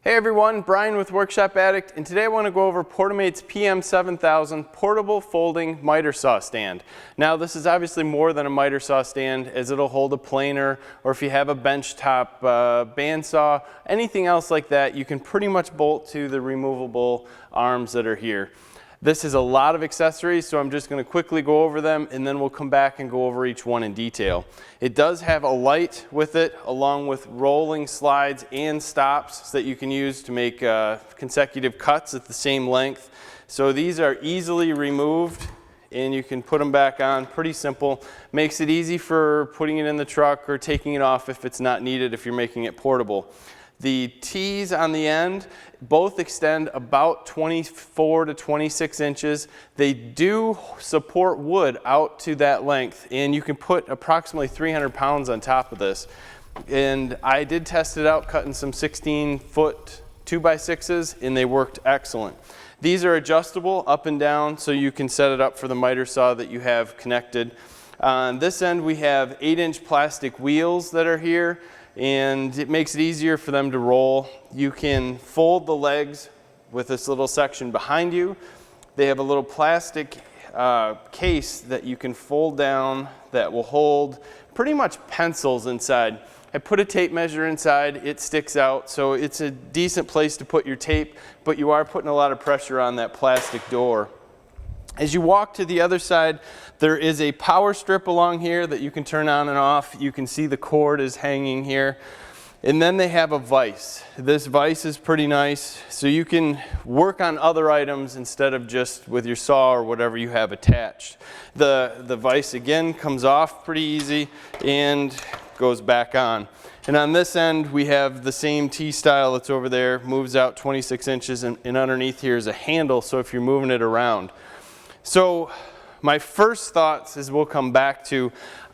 Hey everyone, Brian with WorkshopAddict, and today I want to go over PORTAMATE's PM7000 portable folding miter saw stand. Now this is obviously more than a miter saw stand, as it'll hold a planer, or if you have a benchtop bandsaw, anything else like that, you can pretty much bolt to the removable arms that are here. This is a lot of accessories, so I'm just going to quickly go over them and then we'll come back and go over each one in detail. It does have a light with it, along with rolling slides and stops that you can use to make consecutive cuts at the same length. So these are easily removed and you can put them back on. Pretty simple. Makes it easy for putting it in the truck or taking it off if it's not needed, if you're making it portable. The T's on the end both extend about 24 to 26 inches. They do support wood out to that length, and you can put approximately 300 pounds on top of this. And I did test it out cutting some 16-foot 2x6s, and they worked excellent. These are adjustable up and down, so you can set it up for the miter saw that you have connected. On this end we have 8-inch plastic wheels that are here, and it makes it easier for them to roll. You can fold the legs with this little section behind you. They have a little plastic case that you can fold down that will hold pretty much pencils inside. I put a tape measure inside, it sticks out, so it's a decent place to put your tape, but you are putting a lot of pressure on that plastic door. As you walk to the other side, there is a power strip along here that you can turn on and off. You can see the cord is hanging here. And then they have a vise. This vise is pretty nice, so you can work on other items instead of just with your saw or whatever you have attached. The vise again comes off pretty easy and goes back on. And on this end we have the same T-style that's over there, moves out 26 inches, and underneath here is a handle, so if you're moving it around. So my first thoughts is we'll come back to,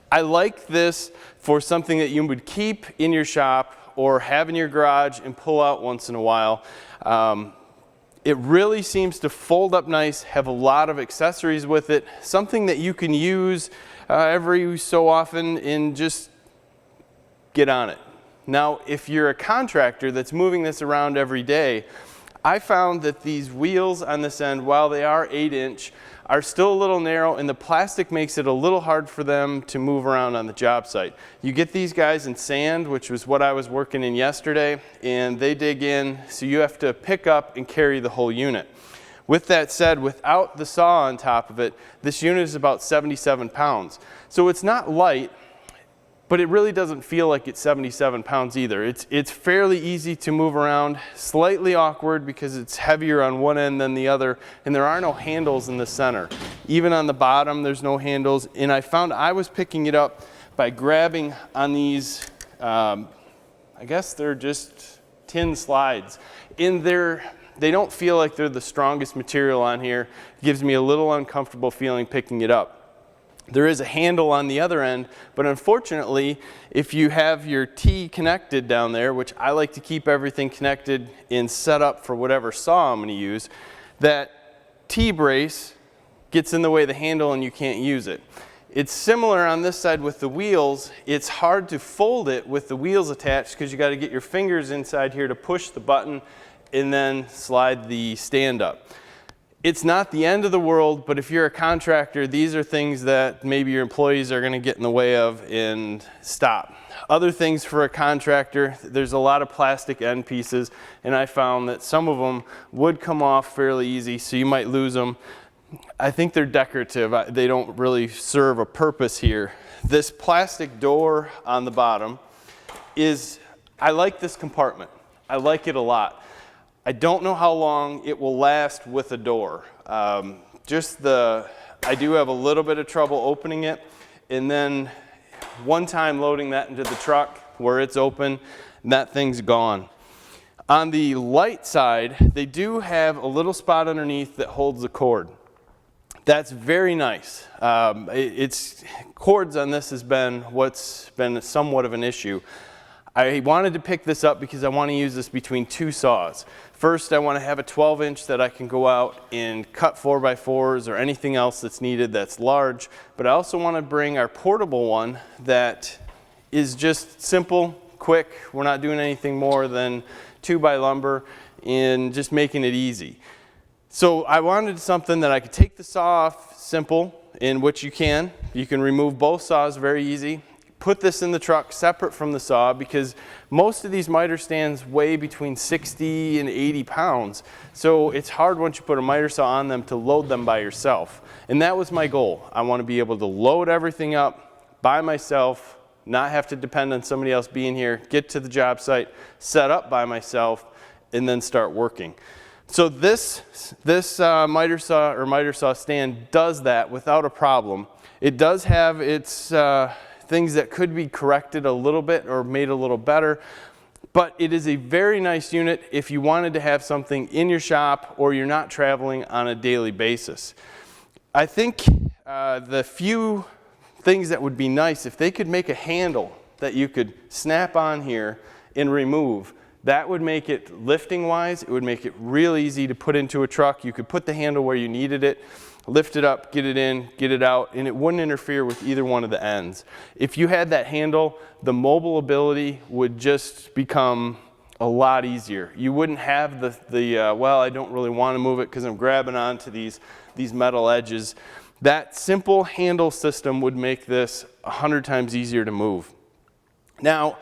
I like this for something that you would keep in your shop or have in your garage and pull out once in a while. It really seems to fold up nice, have a lot of accessories with it, something that you can use every so often and just get on it. Now, if you're a contractor that's moving this around every day, I found that these wheels on this end, while they are 8-inch, are still a little narrow, and the plastic makes it a little hard for them to move around on the job site. You get these guys in sand, which was what I was working in yesterday, and they dig in, so you have to pick up and carry the whole unit. With that said, without the saw on top of it, this unit is about 77 pounds. So it's not light, but it really doesn't feel like it's 77 pounds either. It's fairly easy to move around, slightly awkward because it's heavier on one end than the other, and there are no handles in the center. Even on the bottom, there's no handles, and I found I was picking it up by grabbing on these, I guess they're just tin slides. They don't feel like they're the strongest material on here. It gives me a little uncomfortable feeling picking it up. There is a handle on the other end, but unfortunately, if you have your T connected down there, which I like to keep everything connected and set up for whatever saw I'm going to use, that T-brace gets in the way of the handle and you can't use it. It's similar on this side with the wheels. It's hard to fold it with the wheels attached because you got to get your fingers inside here to push the button and then slide the stand up. It's not the end of the world, but if you're a contractor, these are things that maybe your employees are going to get in the way of and stop. Other things for a contractor, there's a lot of plastic end pieces, and I found that some of them would come off fairly easy, so you might lose them. I think they're decorative. They don't really serve a purpose here. This plastic door on the bottom I like this compartment. I like it a lot. I don't know how long it will last with a door. I do have a little bit of trouble opening it, and then one time loading that into the truck where it's open, that thing's gone. On the light side, they do have a little spot underneath that holds the cord. That's very nice. Cords on this has been what's been somewhat of an issue. I wanted to pick this up because I want to use this between two saws. First, I want to have a 12-inch that I can go out and cut 4x4s or anything else that's needed that's large, but I also want to bring our portable one that is just simple, quick. We're not doing anything more than 2x lumber and just making it easy. So I wanted something that I could take the saw off simple, in which you can remove both saws very easy. Put this in the truck separate from the saw, because most of these miter stands weigh between 60 and 80 pounds. So it's hard once you put a miter saw on them to load them by yourself. And that was my goal. I want to be able to load everything up by myself, not have to depend on somebody else being here, get to the job site, set up by myself, and then start working. So this miter saw stand does that without a problem. It does have its things that could be corrected a little bit or made a little better, but it is a very nice unit if you wanted to have something in your shop or you're not traveling on a daily basis. I think the few things that would be nice, if they could make a handle that you could snap on here and remove, that would make it, lifting wise, it would make it real easy to put into a truck. You could put the handle where you needed it, lift it up, get it in, get it out, and it wouldn't interfere with either one of the ends. If you had that handle, the mobile ability would just become a lot easier. You wouldn't have well, I don't really want to move it because I'm grabbing onto these metal edges. That simple handle system would make this 100 times easier to move. Now,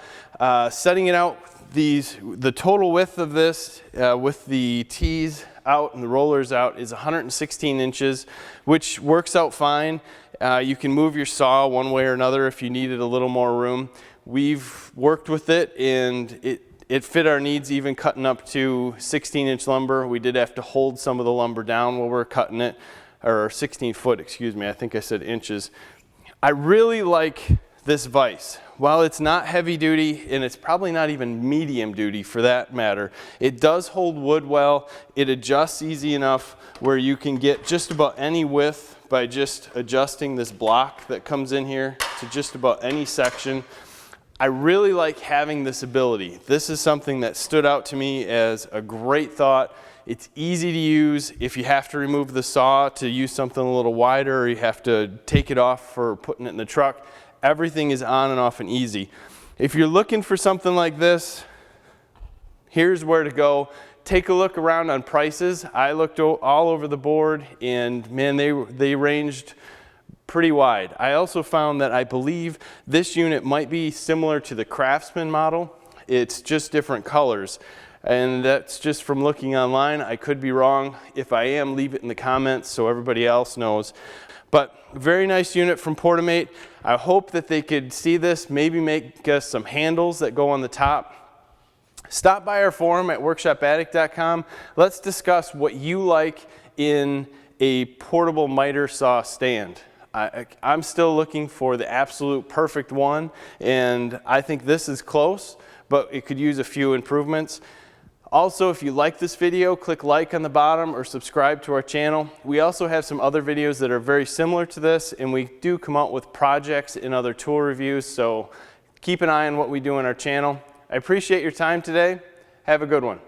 setting it out, the total width of this with the T's out and the rollers out is 116 inches, which works out fine. You can move your saw one way or another if you needed a little more room. We've worked with it and it fit our needs, even cutting up to 16-inch lumber. We did have to hold some of the lumber down while we were cutting it, or 16 foot, excuse me, I think I said inches. I really like this vise. While it's not heavy duty, and it's probably not even medium duty for that matter, it does hold wood well. It adjusts easy enough where you can get just about any width by just adjusting this block that comes in here to just about any section. I really like having this ability. This is something that stood out to me as a great thought. It's easy to use. If you have to remove the saw to use something a little wider, or you have to take it off for putting it in the truck, everything is on and off and easy. If you're looking for something like this, here's where to go. Take a look around on prices. I looked all over the board, and man, they ranged pretty wide. I also found that I believe this unit might be similar to the Craftsman model. It's just different colors. And that's just from looking online. I could be wrong. If I am, leave it in the comments so everybody else knows. But very nice unit from PORTAMATE. I hope that they could see this, maybe make us some handles that go on the top. Stop by our forum at WorkshopAddict.com. Let's discuss what you like in a portable miter saw stand. I'm still looking for the absolute perfect one, and I think this is close, but it could use a few improvements. Also, if you like this video, click like on the bottom or subscribe to our channel. We also have some other videos that are very similar to this, and we do come out with projects and other tool reviews, so keep an eye on what we do on our channel. I appreciate your time today. Have a good one.